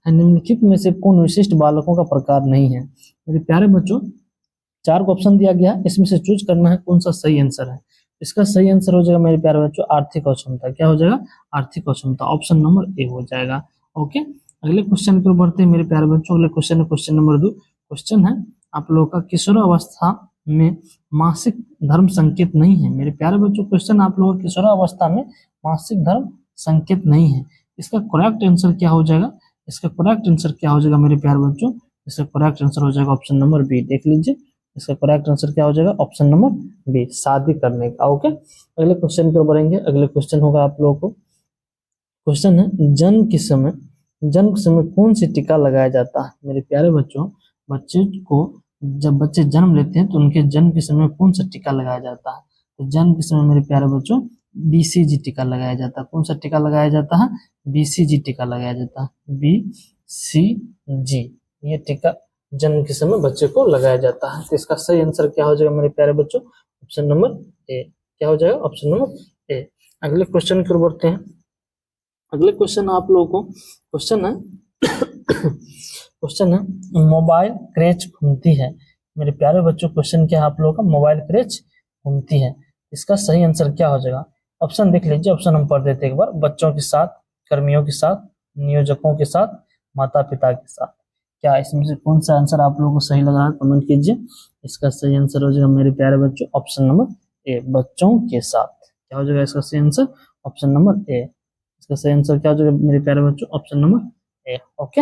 निम्नलिखित में से कौन विशिष्ट बालकों का प्रकार नहीं है। मेरे प्यारे बच्चों 4 को ऑप्शन दिया गया है, इसमें से चूज करना है कौन सा सही आंसर है। इसका सही आंसर हो जाएगा मेरे प्यारे बच्चों आर्थिक अक्षमता। क्या हो जाएगा? आर्थिक अक्षमता, ऑप्शन नंबर ए हो जाएगा। ओके, अगले क्वेश्चन की ओर बढ़ते हैं मेरे प्यारे बच्चों। अगले क्वेश्चन है क्वेश्चन नंबर 2। क्वेश्चन है आप लोगों का किशोरावस्था में मासिक धर्म संकेत नहीं है। मेरे प्यारे बच्चों क्वेश्चन आप लोगों का किशोरावस्था में मासिक धर्म संकेत नहीं है। इसका करेक्ट आंसर क्या हो जाएगा? इसका करेक्ट आंसर क्या हो जाएगा मेरे प्यारे बच्चों? इसका करेक्ट आंसर हो जाएगा ऑप्शन नंबर बी। देख लीजिए इसका करेक्ट आंसर क्या हो जाएगा? ऑप्शन नंबर बी, शादी करने का। ओके, अगले क्वेश्चन की ओर बढ़ेंगे। अगले क्वेश्चन होगा आप लोगों को, क्वेश्चन है जन्म के समय कौन सी टीका लगाया जाता है। मेरे प्यारे बच्चों बच्चे को जब बच्चे जन्म लेते हैं तो उनके जन्म के समय कौन सा टीका लगाया जाता है? तो जन्म के समय मेरे प्यारे बच्चों BCG टीका लगाया जाता है। कौन सा टीका लगाया जाता है? BCG टीका लगाया जाता है। BCG ये टीका जन्म के समय बच्चे को लगाया जाता है। तो इसका सही आंसर क्या हो जाएगा मेरे प्यारे बच्चों? Option number A. क्या हो जाएगा? Option number A. अगले क्वेश्चन की ओर बढ़ते हैं। अगले क्वेश्चन आप लोगों को क्वेश्चन है क्वेश्चन है मोबाइल क्रेच घूमती है। मेरे प्यारे बच्चों क्वेश्चन क्या है आप लोगों का? मोबाइल क्रेच घूमती है। इसका सही आंसर क्या हो जाएगा? ऑप्शन देख लीजिए, ऑप्शन हम पढ़ देते हैं एक बार। बच्चों के साथ, कर्मियों के साथ, नियोजकों के साथ, माता पिता के साथ। क्या इसमें से कौन सा आंसर आप लोगों को सही लगा है? कमेंट कीजिए। इसका सही आंसर हो जाएगा मेरे प्यारे बच्चों ऑप्शन नंबर ए, बच्चों के साथ। क्या हो जाएगा इसका सही आंसर? Option number A. इसका सही आंसर क्या हो जाएगा मेरे प्यारे बच्चों? Option number A. ओके,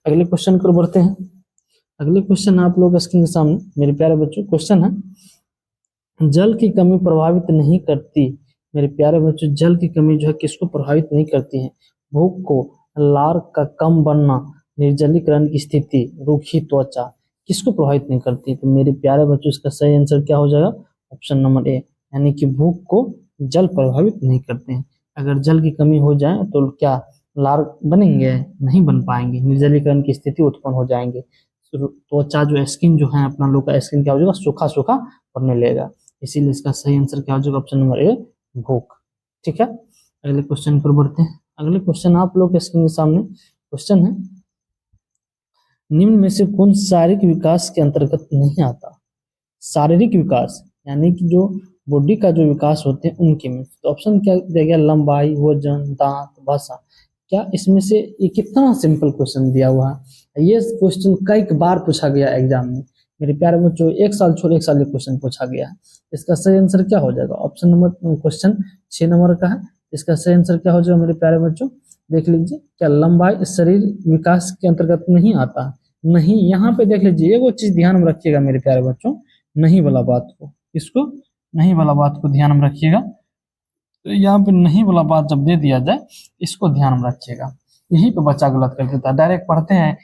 अगले क्वेश्चन की ओर बढ़ते हैं। अगले क्वेश्चन आप लोग स्क्रीन के सामने मेरे प्यारे बच्चों क्वेश्चन है जल की कमी प्रभावित नहीं करती। मेरे प्यारे बच्चों जल की कमी जो है किसको प्रभावित नहीं करती है? भूख को, लार का कम बनना, निर्जलीकरण की स्थिति, रूखी त्वचा, किसको प्रभावित नहीं करती? तो मेरे प्यारे बच्चों इसका सही आंसर क्या हो जाएगा? ऑप्शन नंबर ए, यानी कि भूख को जल प्रभावित नहीं करते हैं। अगर जल की कमी हो जाए तो क्या लार बनेंगे? नहीं बन पाएंगे, निर्जलीकरण की स्थिति उत्पन्न हो जाएंगे। त्वचा जो स्किन जो है अपना लोग का स्किन क्या हो जाएगा? सूखा सूखा पड़ने लगेगा। इसीलिए इसका सही आंसर क्या हो जाएगा? ऑप्शन नंबर ए, भूख। ठीक है, अगले क्वेश्चन पर बढ़ते हैं। अगले क्वेश्चन आप लोग के स्क्रीन के सामने क्वेश्चन है निम्न में से कौन शारीरिक विकास के अंतर्गत नहीं आता? शारीरिक विकास यानी कि जो बॉडी का जो विकास होते हैं उनके में। तो ऑप्शन क्या दिया गया? लंबाई, वजन, दांत, भाषा। क्या इसमें से ये कितना सिंपल क्वेश्चन दिया हुआ है? ये क्वेश्चन कई बार पूछा गया एग्जाम में। मेरे प्यारे बच्चों एक साल छोड़ एक साल ये क्वेश्चन पूछा गया है। इसका सही आंसर क्या हो जाएगा? ऑप्शन नंबर क्वेश्चन 6 नंबर का है। इसका सही आंसर क्या हो जाएगा मेरे प्यारे बच्चों? देख लीजिए, क्या लंबाई शरीर विकास के अंतर्गत नहीं आता? नहीं, यहाँ पे देख लीजिए वो चीज ध्यान में रखिएगा मेरे प्यारे बच्चों, नहीं वाला बात को, इसको नहीं वाला बात को ध्यान में रखिएगा। तो यहाँ पे नहीं वाला बात जब दे दिया जाए इसको ध्यान में रखिएगा। यहीं पे बच्चा गलत कर देता है, डायरेक्ट पढ़ते हैं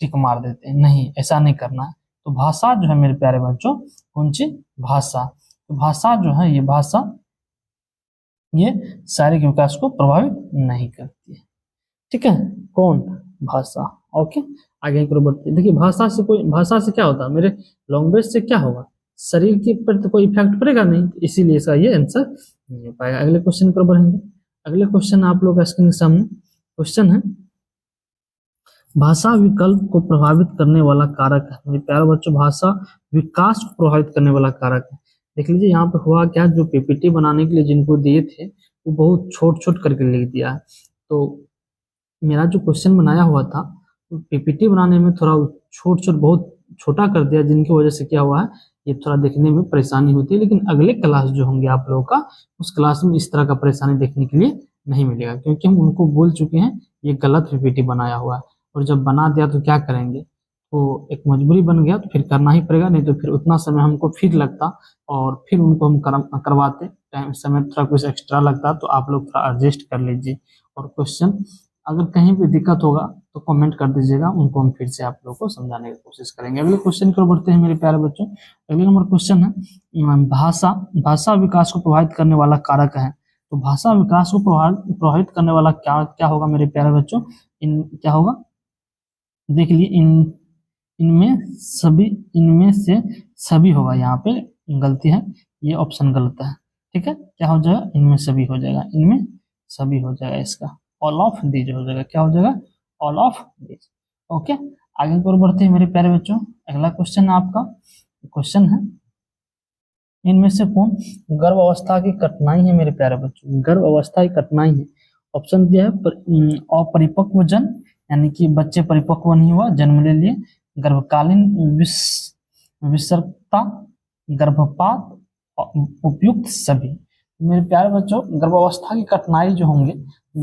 टिक मार देते हैं। नहीं, ऐसा नहीं करना है। तो भाषा जो है मेरे प्यारे बच्चों, कौन सी भाषा? तो भाषा जो है ये भाषा ये शारीरिक विकास को प्रभावित नहीं करती है। ठीक है, कौन? भाषा। ओके, आगे की ओर बढ़ते हैं। देखिए भाषा से क्या होता है मेरे लैंग्वेज से क्या होगा? शरीर के पर तो कोई इफेक्ट पड़ेगा नहीं, इसीलिए इसका ये आंसर नहीं हो पाएगा। अगले क्वेश्चन की ओर बढ़ेंगे। अगले क्वेश्चन आप लोग स्क्रीन के सामने क्वेश्चन है भाषा विकल्प को प्रभावित करने वाला कारक है। मेरे प्यारे बच्चों भाषा विकास को प्रभावित करने वाला कारक है। देख लीजिए यहाँ पे हुआ क्या, जो पीपीटी बनाने के लिए जिनको दिए थे वो बहुत छोट छोट करके लिख दिया है। तो मेरा जो क्वेश्चन बनाया हुआ था पीपीटी बनाने में थोड़ा छोट बहुत छोटा कर दिया, जिनकी वजह से क्या हुआ है ये थोड़ा देखने में परेशानी होती है। लेकिन अगले क्लास जो होंगे आप लोगों का, उस क्लास में इस तरह का परेशानी देखने के लिए नहीं मिलेगा, क्योंकि हम उनको बोल चुके हैं ये गलत पीपीटी बनाया हुआ है। और जब बना दिया तो क्या करेंगे, तो एक मजबूरी बन गया तो फिर करना ही पड़ेगा, नहीं तो फिर उतना समय हमको फिर लगता और फिर उनको हम करवाते टाइम समय थोड़ा कुछ एक्स्ट्रा लगता। तो आप लोग थोड़ा एडजस्ट कर लीजिए। और क्वेश्चन अगर कहीं भी दिक्कत होगा तो कमेंट कर दीजिएगा, उनको हम फिर से आप लोगों को समझाने की कोशिश करेंगे। अगले क्वेश्चन की ओर बढ़ते हैं मेरे प्यारे बच्चों। अगले नंबर क्वेश्चन है भाषा विकास को प्रभावित करने वाला कारक है। तो भाषा विकास को प्रभावित करने वाला क्या होगा मेरे प्यारे बच्चों? क्या होगा देख लिए, इनमें से सभी होगा। यहाँ पे गलती है, ये ऑप्शन गलत है। ठीक है, क्या हो जाएगा? इनमें सभी हो जाएगा, इनमें सभी हो जाएगा। इसका ऑल ऑफ दीज हो जाएगा। क्या हो जाएगा? All of this. ओके, आगे की ओर बढ़ते हैं मेरे प्यारे बच्चों। अगला क्वेश्चन आपका क्वेश्चन है, इनमें से कौन गर्भ अवस्था की कठिनाई है मेरे प्यारे बच्चों? गर्भ अवस्था की कठिनाई है। ऑप्शन दिया है अपरिपक्व जन, यानी कि बच्चे परिपक्व नहीं हुआ, जन्म ले लिए, गर्भकालीन विसर्गता, गर्भपात, उपयुक्त सभी। मेरे प्यारे बच्चों, गर्भावस्था की कठिनाई जो होंगे,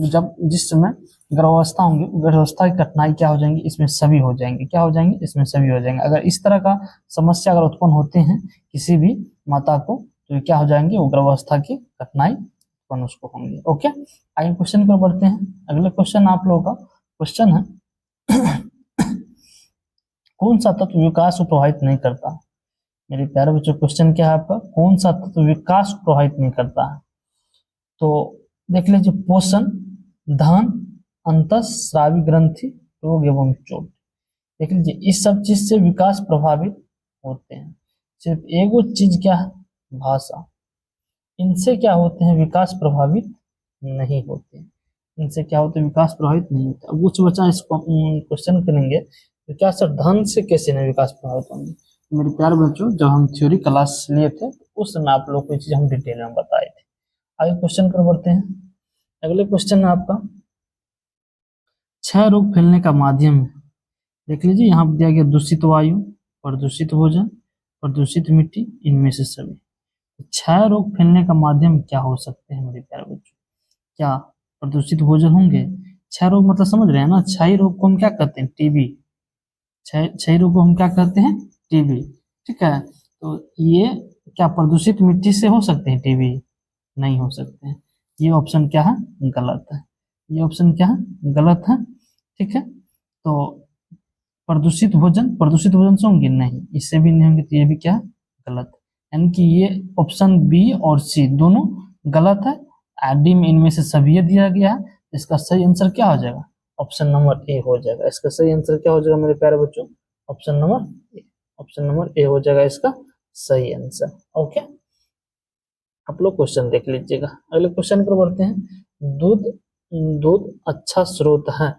जब जिस समय गर्भावस्था होंगे, गर्भावस्था की कठिनाई क्या हो जाएंगी? इसमें सभी हो जाएंगे। क्या हो जाएंगे? इसमें सभी हो जाएंगे। अगर इस तरह का समस्या अगर उत्पन्न होते हैं किसी भी माता को, तो ये क्या हो जाएंगे? वो गर्भावस्था की कठिनाई उत्पन्न उसको होंगे। ओके, आगे क्वेश्चन पर बढ़ते हैं। अगला क्वेश्चन आप लोगों का क्वेश्चन है, कौन सा तत्व विकास को प्रभावित नहीं करता? मेरे प्यारे बच्चों, क्वेश्चन क्या है आपका? कौन सा तत्व विकास को प्रभावित नहीं करता है? तो देख लीजिए, पोषण, धन, अंतःस्रावी ग्रंथि, रोग एवं चोट। देख लीजिए, इस सब चीज से विकास प्रभावित होते हैं। सिर्फ एगो चीज क्या है? भाषा। इनसे क्या होते हैं? विकास प्रभावित नहीं होते। इनसे क्या होते हैं? विकास प्रभावित नहीं होते। अब कुछ बच्चा इसको क्वेश्चन करेंगे, तो क्या सर धन से कैसे नहीं विकास प्रभावित होंगे? मेरे प्यारे बच्चों, जब हम थ्योरी क्लास लिए थे उस समय आप लोग को ये चीज हम डिटेल में बताए थे। आगे क्वेश्चन पर बढ़ते हैं। अगले क्वेश्चन है आपका, क्षय रोग फैलने का माध्यम है। देख लीजिए, यहाँ पर दिया गया दूषित वायु, प्रदूषित भोजन, प्रदूषित मिट्टी, इनमें से सभी। क्षय रोग फैलने का माध्यम क्या हो सकते हैं मेरे प्यारे बच्चों? क्या प्रदूषित भोजन होंगे? क्षय रोग मतलब समझ रहे हैं ना? क्षय रोग को हम क्या कहते हैं? टीबी। क्षय रोग को हम क्या कहते हैं? टीबी। ठीक है, तो ये क्या प्रदूषित मिट्टी से हो सकते हैं टीबी? नहीं हो सकते हैं। ये ऑप्शन क्या है? गलत है। ये ऑप्शन क्या है? गलत है। ठीक है, तो प्रदूषित भोजन से होंगे? नहीं, इससे भी नहीं होंगे, तो ये भी क्या है? गलत। यानी कि ये ऑप्शन बी और सी दोनों गलत है। डी में इनमें से सभी ये दिया गया है। इसका सही आंसर क्या हो जाएगा? ऑप्शन नंबर ए हो जाएगा। इसका सही आंसर क्या हो जाएगा मेरे प्यारे बच्चों? Option number A. Option number A हो जाएगा इसका सही आंसर। ओके, आप लोग क्वेश्चन देख लीजिएगा। अगले क्वेश्चन पर बढ़ते हैं। दूध दूध अच्छा स्रोत है।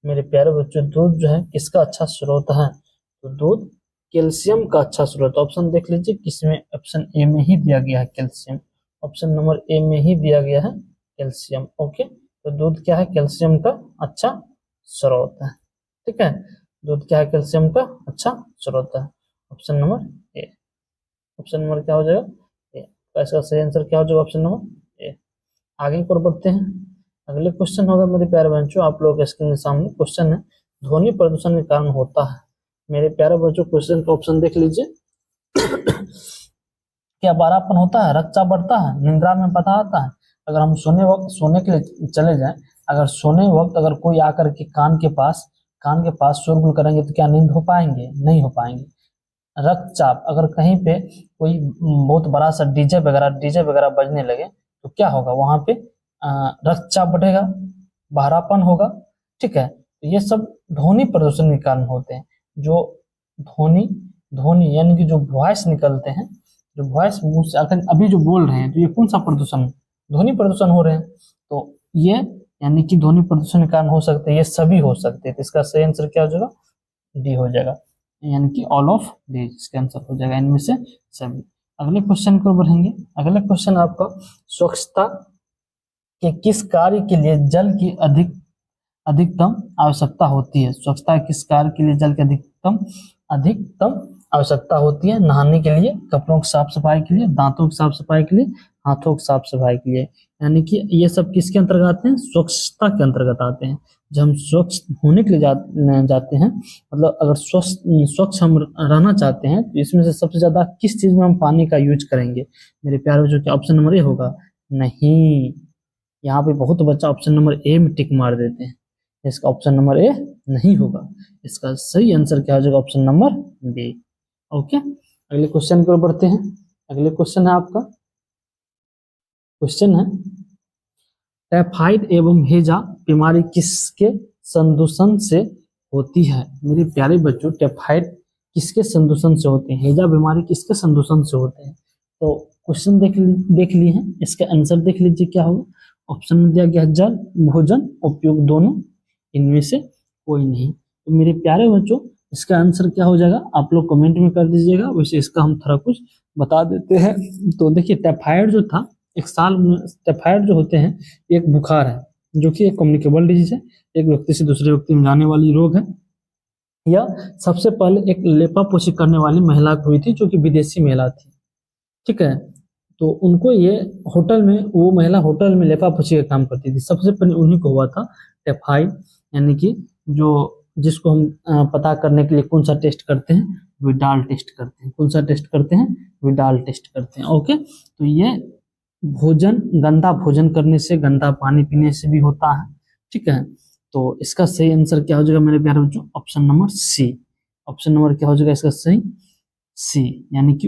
मेरे प्यारे बच्चों, दूध जो है किसका अच्छा स्रोत है? तो दूध कैल्शियम का अच्छा स्रोत। ऑप्शन देख लीजिए, किसमें? ऑप्शन ए में ही दिया गया है कैल्शियम। ऑप्शन नंबर ए में ही दिया गया है कैल्शियम। ओके, तो दूध क्या है? कैल्शियम का अच्छा स्रोत है। ठीक है, दूध क्या है? कैल्शियम का अच्छा स्रोत है। Option number A. Option number क्या हो जाएगा? ए। तो इसका सही आंसर क्या हो जाएगा? Option number A. आगे की ओर बढ़ते हैं। अगले क्वेश्चन होगा मेरे प्यारे बच्चों, आप लोगों के स्क्रीन के सामने क्वेश्चन है, ध्वनि प्रदूषण के कारण होता है। मेरे प्यारे बच्चों, क्वेश्चन का ऑप्शन देख लीजिए। क्या बारापन होता है? रक्तचाप बढ़ता है? निंद्रा में पता आता है? अगर हम सोने के लिए चले जाएं, अगर सोने वक्त अगर कोई आकर के कान के पास शोरगुल करेंगे तो क्या नींद हो पाएंगे? नहीं हो पाएंगे। रक्तचाप, अगर कहीं पे कोई बहुत बड़ा सा डीजे वगैरह बजने लगे तो क्या होगा? वहां पे रक्तचाप बढ़ेगा, बहरापन होगा। ठीक है, तो ये सब ध्वनि प्रदूषण के कारण होते हैं। जो ध्वनि ध्वनि यानी कि जो वॉइस निकलते हैं, जो वॉइस मुंह से अगर अभी जो बोल रहे हैं, तो ये कौन सा प्रदूषण? ध्वनि प्रदूषण हो रहे हैं। तो ये यानी कि ध्वनि प्रदूषण के कारण हो सकते हैं, ये सभी हो सकते हैं। तो इसका सही आंसर क्या हो जाएगा? डी हो जाएगा, यानी कि ऑल ऑफ दीज इसका आंसर हो जाएगा, इनमें से सभी। अगले क्वेश्चन को बढ़ेंगे। अगला क्वेश्चन आपका, स्वच्छता के किस कार्य के लिए जल की अधिकतम आवश्यकता होती है? स्वच्छता किस कार्य के लिए जल की अधिकतम आवश्यकता होती है? नहाने के लिए, कपड़ों की साफ सफाई के लिए, दांतों की साफ सफाई के लिए, हाथों की साफ सफाई के लिए। यानी कि ये सब किसके अंतर्गत आते हैं? स्वच्छता के अंतर्गत आते हैं। जब हम स्वच्छ होने के लिए जाते हैं, मतलब अगर स्वच्छ हम रहना चाहते हैं, तो इसमें से सबसे ज्यादा किस चीज में हम पानी का यूज करेंगे? मेरे प्यारे बच्चों, क्या ऑप्शन नंबर ए होगा? नहीं, यहाँ पे बहुत बच्चा ऑप्शन नंबर ए में टिक मार देते हैं। इसका ऑप्शन नंबर ए नहीं होगा। इसका सही आंसर क्या हो जाएगा? Option number B. ओके, अगले क्वेश्चन की ओर बढ़ते हैं। अगले क्वेश्चन है आपका, क्वेश्चन है, टाइफाइड एवं हैजा बीमारी किसके संदूषण से होती है? मेरे प्यारे बच्चों, टाइफाइड किसके संदूषण से होते हैं? हैजा बीमारी किसके संदूषण से होते हैं? तो क्वेश्चन देख लिए हैं, इसका आंसर देख लीजिए क्या होगा। ऑप्शन में दिया गया जल, भोजन, उपयोग दोनों, इनमें से कोई नहीं। तो मेरे प्यारे बच्चों, इसका आंसर क्या हो जाएगा आप लोग कमेंट में कर दीजिएगा। वैसे इसका हम थोड़ा कुछ बता देते हैं। तो देखिए, टाइफाइड जो था, एक साल में टाइफाइड जो होते हैं एक बुखार है जो कि एक कम्युनिकेबल डिजीज है, एक व्यक्ति से दूसरे व्यक्ति में जाने वाली रोग है। यह सबसे पहले एक लेपापोछी करने वाली महिला को हुई थी जो कि विदेशी महिला थी, ठीक है। तो उनको ये होटल में, वो महिला होटल में लेपापोछी का काम करती थी। सबसे पहले उन्हीं को हुआ था टाइफाइड, यानी कि जो जिसको हम पता करने के लिए कौन सा टेस्ट करते हैं, विडाल टेस्ट करते हैं। कौन सा टेस्ट करते हैं? विडाल टेस्ट करते हैं। ओके, तो ये भोजन, गंदा भोजन करने से, गंदा पानी पीने से भी होता है, ठीक है। तो इसका सही आंसर क्या हो जाएगा मेरे प्यारे बच्चों? Option number C. Option number क्या हो जाएगा इसका सही? सी, यानी कि